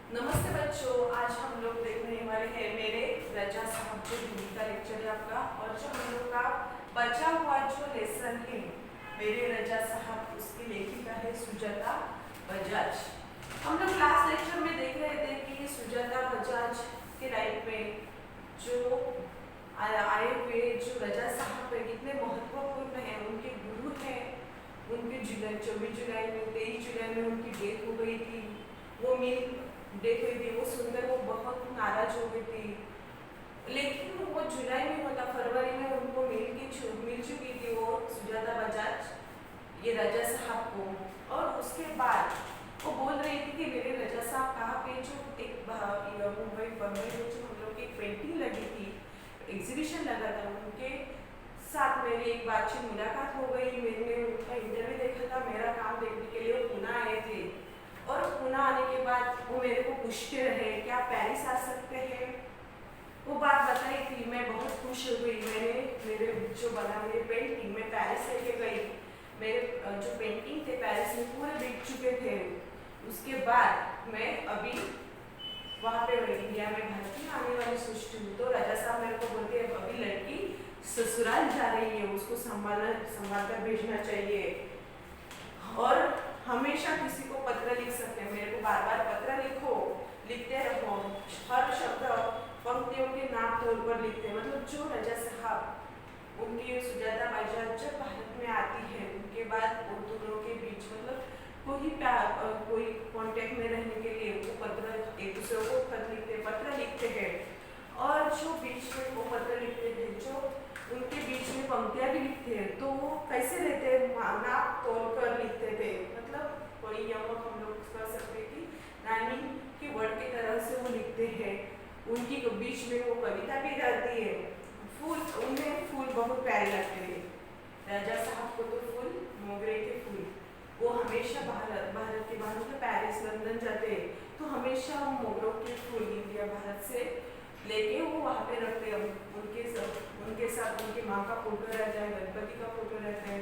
नमस्ते बच्चों, आज हम लोग देखने वाले हैं मेरे रजा साहब जो हिंदी का लेक्चर है आपका। और जो हम लोग का बचा हुआ जो लेसन है मेरे रजा साहब, उसकी लेखिका है सुजाता बजाज। हम लोग लास्ट लेक्चर में देख रहे थे कि सुजाता बजाज के लाइफ में जो आए हुए जो रजा साहब है कितने महत्वपूर्ण है, उनके गुरु हैं। उनके 24 जुलाई में 23 जुलाई में उनकी डेथ हो गई थी। वो मिल डेथ हुई थी, वो सुंदर वो बहुत नाराज हो गई थी, लेकिन वो जुलाई में होता, फरवरी में उनको मिल चुकी थी वो सुजाता बजाज ये रजा साहब को। और उसके बाद वो बोल रही थी कि मेरे रजा साहब कहाँ पे जो एक मुंबई बम्बई में जो हम लोग की एक पेंटिंग लगी थी, एग्जीबिशन लगा था, उनके साथ मेरी एक बातचीत मुलाकात हो गई। मैंने उनका इंटरव्यू देखा था, मेरा काम देखने के लिए वो पुणे आए थे। और पुणे आने के बाद वो मेरे को पूछते रहे क्या पेरिस आ सकते हैं। वो बात बताई थी, मैं बहुत खुश हो गई। मैंने मेरे जो बना मेरे पेंटिंग में पेरिस लेके गई। मेरे जो पेंटिंग थे पेरिस में पूरे बिक चुके थे। उसके बाद मैं अभी वहाँ पे इंडिया में भारत में आने वाली सोचती हूँ। तो राजा साहब मेरे को बोलते हैं अभी लड़की ससुराल जा रही है, उसको संभाल कर भेजना चाहिए। और हमेशा किसी को पत्र लिख सकते हैं, मेरे को बार बार पत्र लिखो, लिखते रहो, हर शब्द पंक्तियों के नाम तौर पर लिखते। मतलब जो रजा साहब उनकी सुजाता बजाज जब भारत में आती है, उनके बाद उन दोनों के बीच मतलब कोई कांटेक्ट में रहने के लिए वो पत्र एक दूसरे को पत्र लिखते हैं। और जो बीच में वो पत्र लिखते हैं, जो उनके बीच में पंक्तियां भी लिखते हैं, तो वो कैसे रहते हैं, नाप तोड़ कर लिखते थे। मतलब कोई यमक हम लोग कर सकते कि राइमिंग के वर्ड की तरह से वो लिखते हैं। उनकी बीच में वो कविता भी रहती है। फूल, उन्हें फूल बहुत प्यारे लगते हैं। राजा साहब को तो फूल, मोगरे के फूल, वो हमेशा भारत के बाहर मतलब पेरिस लंदन जाते हैं तो हमेशा वो मोगरों के फूल इंडिया भारत से लेके वो वहाँ पे रखते हैं। उनके साथ उनकी माँ का फोटो रहता है, गणपति का फोटो रहता है,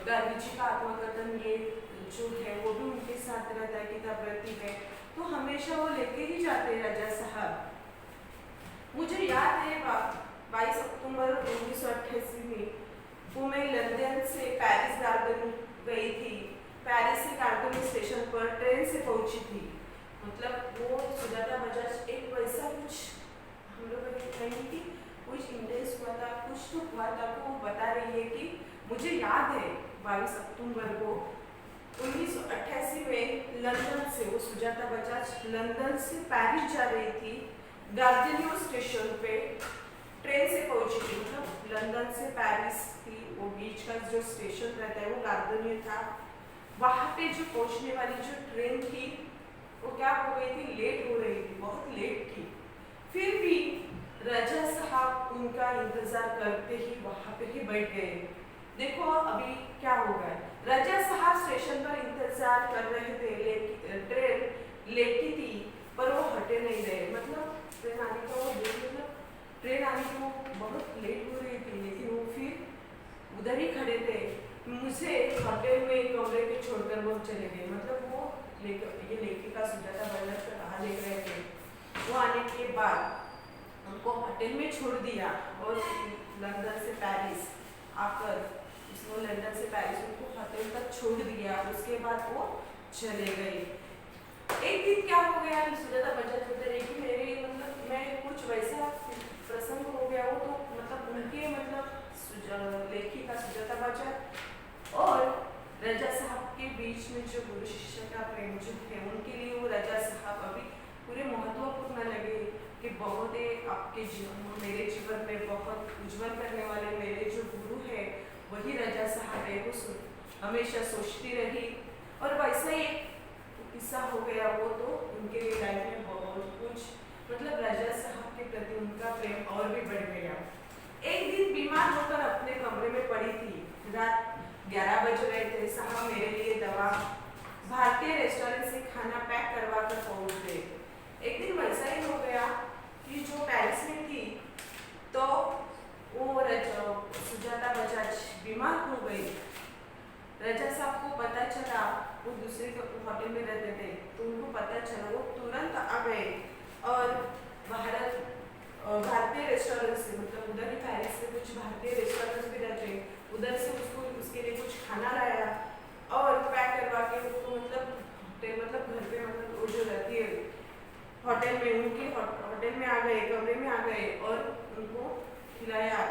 गांधी जी का आत्मकथन ये जो है वो भी उनके साथ रहता है किताबरती में। तो हमेशा वो लेके ही जाते हैं राजा साहब। मुझे याद है 22 अक्टूबर 1988 में वो मैं लंदन से पेरिस गार्डन गई थी। पेरिस से गार्डन स्टेशन पर ट्रेन से पहुंची थी। मतलब वो सुजाता बजाज एक वैसा कुछ हम लोग कहेंगे कि कुछ इंटेंस हुआ था, कुछ तो हुआ था। तो वो बता रही है कि मुझे याद है 22 अक्टूबर को 1988 में लंदन से वो सुजाता बजाज लंदन से पेरिस जा रही थी। गार्डनियो स्टेशन पे ट्रेन से पहुंची थी। मतलब लंदन से पेरिस की वो बीच का जो स्टेशन रहता है वो गार्डनियो था। वहाँ पे जो पहुंचने वाली जो ट्रेन थी वो क्या हो गई थी, लेट हो रही थी, बहुत लेट थी। फिर भी राजा साहब उनका इंतजार करते ही वहाँ पे ही बैठ गए। देखो अभी क्या हो गया, राजा साहब स्टेशन पर इंतजार कर रहे थे, ट्रेन लेटी थी पर वो हटे नहीं रहे। मतलब ट्रेन आने का वो मतलब ट्रेन आने की वो बहुत लेट हो रही थी, लेकिन वो फिर उधर ही खड़े थे। मुझे होटल में कमरे पे छोड़कर वो चले गए। मतलब वो ये लेखिका सुजाता बजाज को कहाँ देख रहे थे। वो आने के बाद उनको होटल में छोड़ दिया और लंदन से पेरिस आकर उसने लंदन से पेरिस उनको होटल तक छोड़ दिया। उसके बाद वो चले गए। एक दिन क्या हो गया, सुजाता बजाज बता रही कि मेरे मतलब मैं कुछ वैसा प्रसंग हो गया वो, तो मतलब उनके मतलब लेखिका सुजाता बजाज और रजा साहब के बीच में जो गुरु शिष्य का प्रेम जो है, उनके लिए वो रजा साहब अभी पूरे महत्वपूर्ण लगे कि बहुत आपके जीवन में, मेरे जीवन में बहुत उज्जवल करने वाले मेरे जो गुरु है वही रजा साहब है। वो हमेशा सोचती रही। और वैसा ही एक किस्सा हो गया, वो तो उनके लाइफ में बहुत कुछ मतलब राजा साहब के प्रति उनका प्रेम और भी बढ़ गया। एक दिन बीमार होकर अपने कमरे में पड़ी थी। रात 11 बज रहे थे। साहब मेरे लिए दवा भारतीय रेस्टोरेंट से खाना पैक करवा कर पहुंच गए। एक दिन वैसा ही हो गया कि जो पेरिस में थी तो वो सुजाता बजाज बीमार हो गई। रजा साहब को पता चला, वो दूसरे होटल में रहते थे, तो उनको पता चला, वो तुरंत गए और भारतीय रेस्टोरेंट से, मतलब उधर ही पेरिस से कुछ भारतीय रेस्टोरेंट्स भी रहते हैं, उधर से उसको उसके लिए कुछ खाना लाया और पैक करवा के उसको मतलब घर पे मतलब वो जो रहती है होटल में, उनके होटल में आ गए, कमरे में आ गए और उनको खिलाया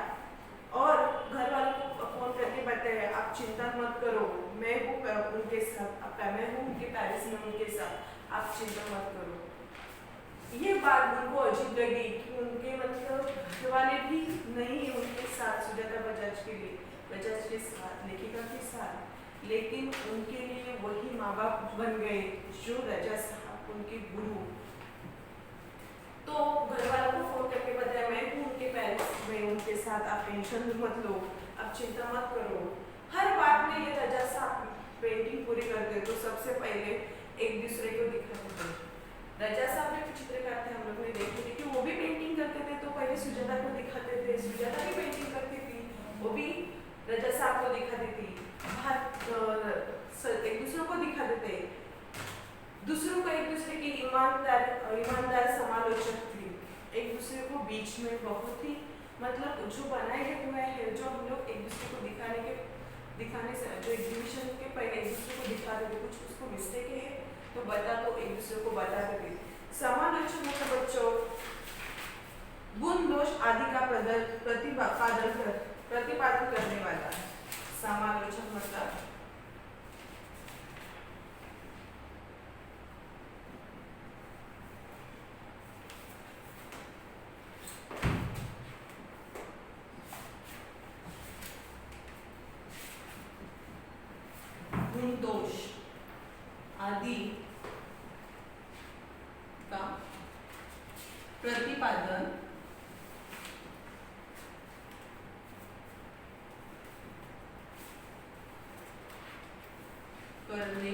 और घर वालों को फोन करके बताया आप चिंता मत करो, मैं हूँ उनके साथ, मैं हूँ उनके पेरिस में उनके साथ, आप चिंता मत करो। ये बात उनको अजीब लगी कि उनके मतलब घर वाले भी नहीं उनके साथ सुजाता बजाज के साथ, लेखिका के साथ, लेकिन उनके लिए वही माँ बाप बन गए जो रजा साहब उनके गुरु। तो घर वालों को फोन करके बताया मैं हूँ उनके पेरिस में उनके साथ, आप टेंशन मत लो, आप चिंता मत करो। हर बात में ये रजा साहब पेंटिंग पूरी करते तो सबसे पहले एक दूसरे को दिखाते थे। रजा साहब भी चित्रकार थे, हम लोग ने देखे थे कि वो भी पेंटिंग करते थे, तो पहले सुजाता को दिखाते थे, सुजाता भी पेंटिंग करती थी, वो भी रजा साहब को दिखाती थी, एक दूसरे को दिखाते थे, दूसरों को एक दूसरे की ईमानदार समालोचक थी, एक दूसरे को बीच में बहुत ही मतलब जो बनाए हुए हैं, जो हम लोग एक दूसरे को दिखाने से जो एग्जीबिशन के पहले एक दूसरे को दिखाते थे, कुछ उसको मिस्टेक है तो एक दूसरे को बताते थे। समालोचन मतलब बच्चों गुण दोष आदि का प्रतिपादन करने वाला है। समालोचन मतलब गुण दोष आदि का प्रतिपादन करने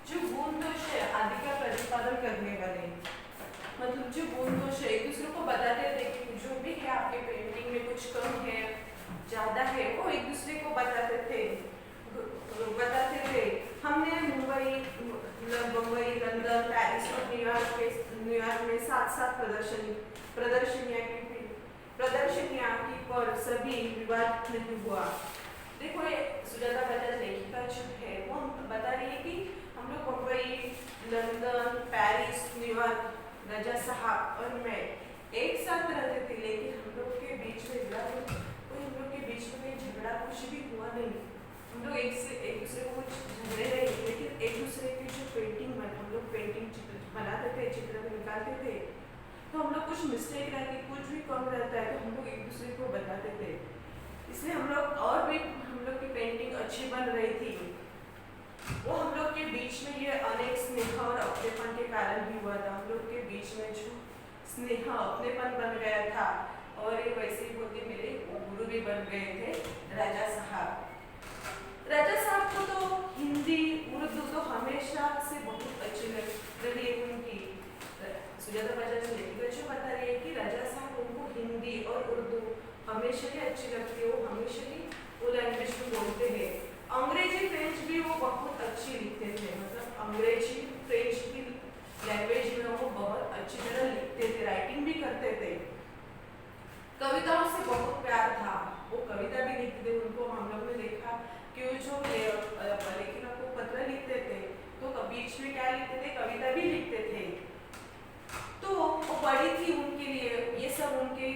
जो गुण दोष है आदि का प्रतिपादन करने वाले, मतलब जो गुण दोष है एक दूसरे को बताते थे कि जो भी है आपके पेंटिंग में कुछ कम है ज्यादा है, वो एक दूसरे को बताते थे। हमने मुंबई, लंदन, पेरिस और न्यूयॉर्क में साथ प्रदर्शनियां की पर सभी विवाद नहीं हुआ। देखो ये सुजाता बजाज लेखिका जो है वो बता रही है कि हम लोग मुंबई, लंदन, पेरिस, न्यूयॉर्क, रजा साहब और मैं एक साथ रहते थे, लेकिन हम लोग के बीच में झगड़ा कुछ भी हुआ नहीं। हम लोग एक दूसरे को कुछ झगड़े नहीं, लेकिन एक दूसरे की जो हम लोग पेंटिंग चित्र बनाते थे, चित्र निकालते थे, तो हम लोग कुछ मिस्टेक रहती, कुछ भी कम रहता है तो हम लोग एक दूसरे को बताते थे, इसलिए हम लोग की पेंटिंग अच्छी बन रही थी। वो हम लोग के बीच में ये अनेक स्नेह और अपनेपन के कारण भी हुआ था। हम लोग के बीच में जो स्नेह अपनेपन बन गया था, और ये वैसे ही बोलते मेरे गुरु भी बन गए थे राजा साहब। राजा साहब को तो हिंदी उर्दू तो हमेशा से बहुत अच्छी रही है उनकी। सुजाता बजाज लेखिका जो बता रही है कि राजा साहब उनको हिंदी और उर्दू हमेशा ही अच्छी लगती है, वो हमेशा ही वो लैंग्वेज में बोलते हैं। अंग्रेजी फ्रेंच भी वो बहुत अच्छी लिखते थे, मतलब अंग्रेजी फ्रेंच की लैंग्वेज में वो बहुत अच्छी तरह लिखते थे, राइटिंग भी करते थे। कविताओं से बहुत प्यार था, वो कविता भी लिखते थे। उनको हम लोग ने देखा कि वो जो लेखिका को पत्र लिखते थे तो बीच में क्या लिखते थे, कविता भी लिखते थे। तो वो बड़ी थी उनके लिए, ये सब उनके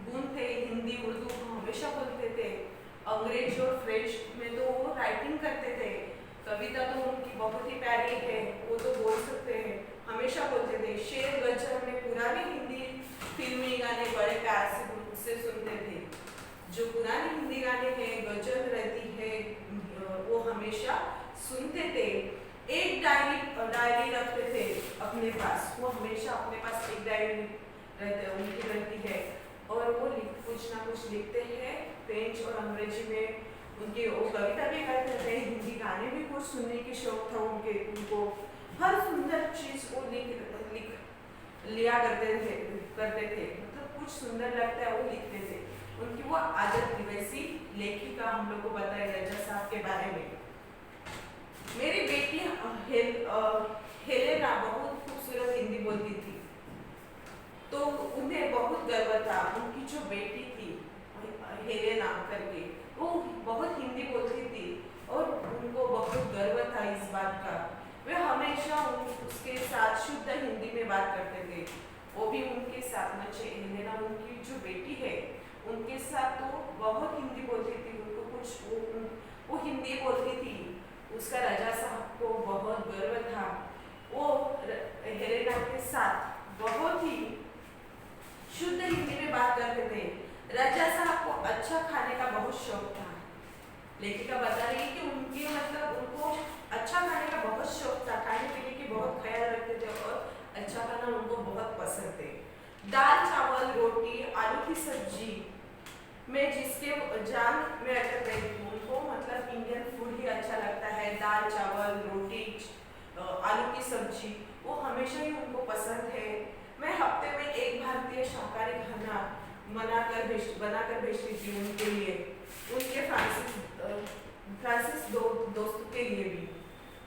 गुण थे। हिंदी उर्दू हमेशा बोलते थे, अंग्रेजी और फ्रेंच में तो वो राइटिंग करते थे। कविता तो उनकी बहुत ही प्यारी है, वो तो बोल सकते हैं, हमेशा बोलते थे। शेर गजल में पुरानी हिंदी फिल्मी गाने बड़े प्यार से सुनते थे। जो पुरानी हिंदी गाने हैं, गजल रहती है, वो हमेशा सुनते थे। एक डायरी रखते थे अपने पास, वो हमेशा अपने पास एक डायरी उनकी रहती है, और वो कुछ ना कुछ लिखते हैं फ्रेंच और अंग्रेजी में। उनके वो कविता भी करते थे, हिंदी गाने भी कुछ सुनने की शौक था उनको हर सुंदर चीज वो लिख लिया करते थे, मतलब कुछ सुंदर लगता है वो लिखते थे। उनकी वो आदत थी। वैसी लेखिका हम लोग को बताया रजा साहब के बारे में। उसके साथ शुद्ध हिंदी में बात करते थे। वो भी उनके साथ हेलेना उनकी जो बेटी है उनके साथ तो बहुत हिंदी बोलती थी। उनको कुछ वो हिंदी बोलती थी। उसका राजा साहब को बहुत गर्व था। वो हेलेना के साथ बहुत ही शुद्ध हिंदी में बात करते थे। राजा साहब को अच्छा खाने का बहुत शौक था। लेखिका बता रही है कि उनके उनको अच्छा खाने का बहुत शौक था। खाने पीने की बहुत ख्याल रखते थे और अच्छा खाना उनको बहुत पसंद थे। दाल चावल रोटी आलू की सब्जी में जिसके जान में अटक गई थी। उनको इंडियन फूड ही अच्छा लगता है। दाल चावल रोटी आलू की सब्जी वो हमेशा ही उनको पसंद है। मैं हफ्ते में एक भारतीय शाकाहारी खाना बनाकर भेजती थी उनके लिए, उनके फ्रांसिस दोस्तों के लिए भी।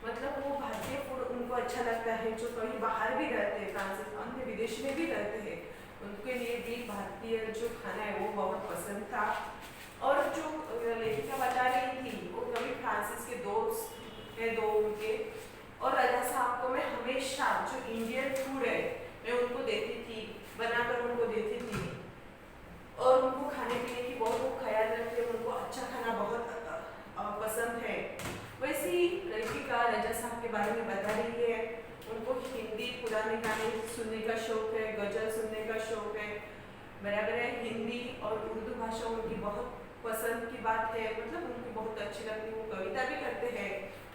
वो भारतीय फूड उनको अच्छा लगता है। जो कहीं बाहर भी रहते हैं, फ्रांसिस अन्य विदेश में भी रहते हैं, उनके लिए भी भारतीय जो खाना है वो बहुत पसंद था। और जो लेखिका बता रही थी वो कभी फ्रांसिस के दोस्त है दो उनके, और राजा साहब को मैं हमेशा जो इंडियन फूड है मैं उनको देती थी, बनाकर उनको देती थी। और उनको खाने पीने की बहुत ख्याल रखते हैं। उनको अच्छा खाना बहुत पसंद है। वैसे ही लेखिका राजा साहब के बारे में बता रही है। उनको हिंदी पुराने गाने सुनने का शौक है, गजल सुनने का शौक है। बराबर है। हिंदी और उर्दू भाषा उनकी बहुत पसंद की बात है। उनको बहुत अच्छी लगती है। वो कविता भी करते हैं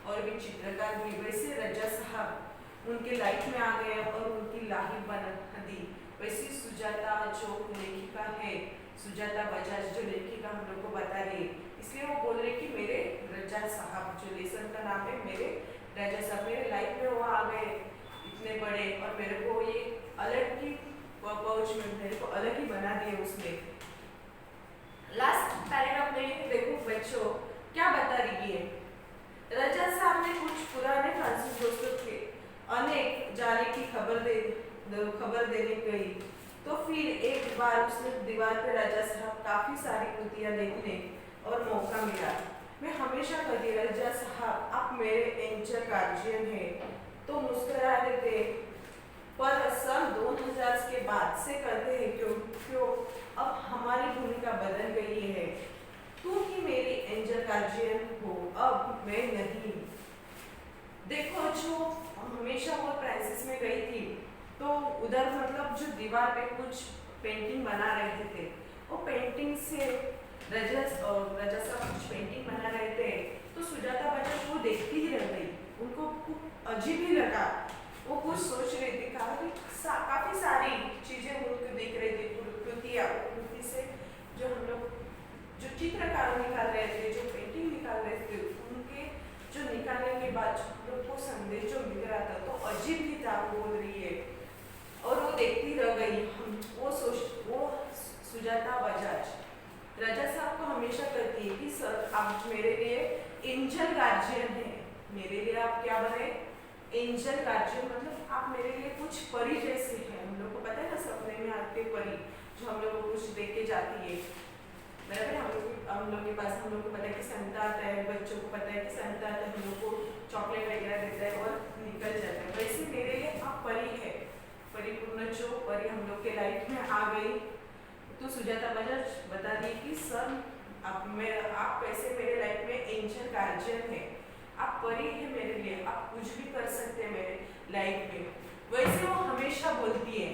और भी चित्रकार भी। वैसे राजा साहब उनके लाइफ में आ गए और उनकी लाइफ बना दी। वैसे सुजाता जो लेखिका है, सुजाता बजाज जो लेखिका हम लोग को बता रही है, इसलिए वो बोल रहे कि मेरे राजा साहब, जो लेसन का नाम है मेरे राजा साहब, मेरे लाइफ में वो आ गए इतने बड़े और मेरे को ये अलग की पहुंच में मेरे को अलग ही बना दिया उसने। लास्ट पैराग्राफ में देखो बच्चों क्या बता रही है। राजा साहब ने कुछ पुराने फ्रांसीसी दोस्तों के अनेक जाने की खबर देने गई तो फिर एक बार उसने दीवार पर राजा साहब काफी सारी कृतियां देखने और मौका मिला। मैं हमेशा कहती राजा साहब आप मेरे एंजल गार्जियन हैं, तो मुस्कुरा देते। पर सन 2000 के बाद से कहते हैं क्यों अब हमारी भूमिका बदल गई है। तुम ही मेरी एंजल गार्जियन हो, अब मैं नहीं। देखो जो हमेशा वो फ्रांसिस में गई थी तो उधर जो दीवार पे कुछ पेंटिंग बना रहे थे, वो पेंटिंग से राजा साहब कुछ पेंटिंग बना रहे थे तो सुजाता बजाज वो देखती ही रह गई। उनको अजीब ही लगा। वो कुछ सोच रही थी। काफी सारी चीजें उनको दिख रही थी। कृति से जो हम लोग जो चित्रकार निकाल रहे थे, जो पेंटिंग निकाल रहे थे, उनके जो निकालने के बाद हम लोग को संदेश जो मिल रहा था तो अजीब ही था। वो बोल रही है और वो देखती रह गई। वो सुजाता बजाज राजा साहब को हमेशा कहती है कि सर आप मेरे लिए एंजल गार्जियन है। मेरे लिए आप क्या बने? एंजल गार्जियन आप मेरे लिए कुछ परी जैसे हैं। हम लोग को पता है ना सपने में आते परी जो हम लोग को कुछ देख के जाती है। बराबर। हम लोग के पास हम लोग को पता है कि संता आता है, बच्चों को पता है कि संता आता है, हम लोग को चॉकलेट वगैरह देता है और निकल जाता है। वैसे मेरे लिए आप परी है, परिपूर्ण जो परी हम लोग के लाइफ में आ गई। तो सुजाता बजाज बता दी कि सर आप कैसे मेरे लाइफ में एंजल गार्जियन है, आप परी है मेरे लिए, आप कुछ भी कर सकते हैं मेरे लाइफ में। वैसे वो हमेशा बोलती है।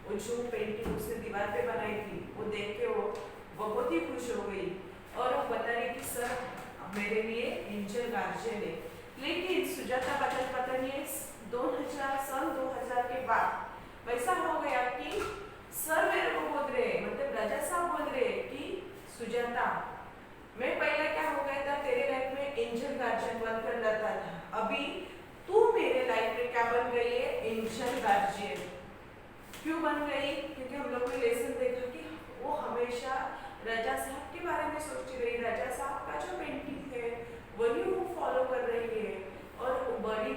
वो जो पेंटिंग उसने दीवार पे बनाई थी वो देख के वो बहुत ही खुश हो गई और वो बता रही कि सर मेरे लिए एंजल गार्जियन है। लेकिन सुजाता बजाज पता नहीं सन 2000 के बाद वैसा हो गया कि सर मेरे को बोल रहे राजा साहब बोल रहे कि सुजाता मैं पहले क्या हो गया था तेरे लाइफ में एंजल गार्जियन बनकर रहता था, अभी तू मेरे लाइफ में क्या बन गई है? Angel guardian. क्यों बन गई? क्योंकि हम लोग को लेसन देखा कि वो हमेशा राजा साहब के बारे में सोचती रही। राजा साहब का जो पेंटिंग है वही वो फॉलो कर रही है और वो बड़ी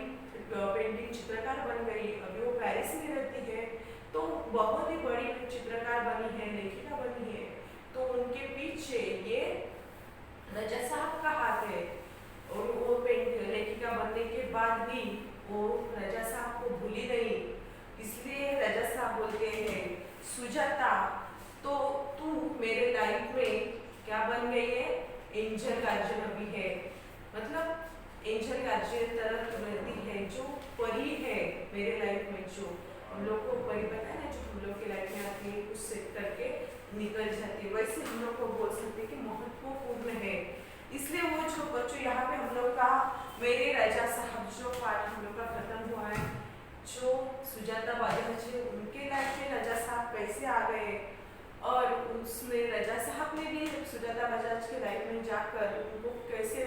पेंटिंग चित्रकार बन गई। अभी वो पेरिस में रहती है तो बहुत ही बड़ी चित्रकार बनी है, लेखिका बनी है। तो उनके पीछे ये राजा साहब का हाथ है। और वो लेखिका बनने के बाद भी वो राजा साहब को भूल अर्जेंट तरफ रहती है, जो परी है मेरे लाइफ में, जो हम लोग को परी पता है ना, जो हम लोग के लाइफ में आती है, कुछ सेट करके निकल जाती है, वैसे हम लोग को बोल सकते हैं कि महत्वपूर्ण है। इसलिए वो जो बच्चों यहाँ पे हम लोग का मेरे राजा साहब जो पाठ हम लोग का खत्म हुआ है, जो सुजाता बजाज है उनके लाइफ में राजा साहब कैसे आ गए, और उसमें राजा साहब ने भी सुजाता बजाज के लाइफ में जाकर उनको कैसे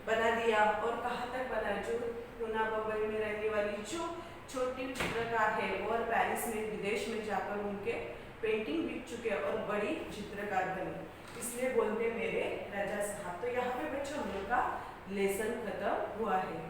बना दिया और कहाँ तक बना, जो पूना बम्बई में रहने वाली जो छोटी चित्रकार है और पेरिस में विदेश में जाकर उनके पेंटिंग बिक चुके और बड़ी चित्रकार बनी, इसलिए बोलते मेरे राजा साहब। तो यहाँ पे बच्चों हम लोग का लेसन खत्म हुआ है।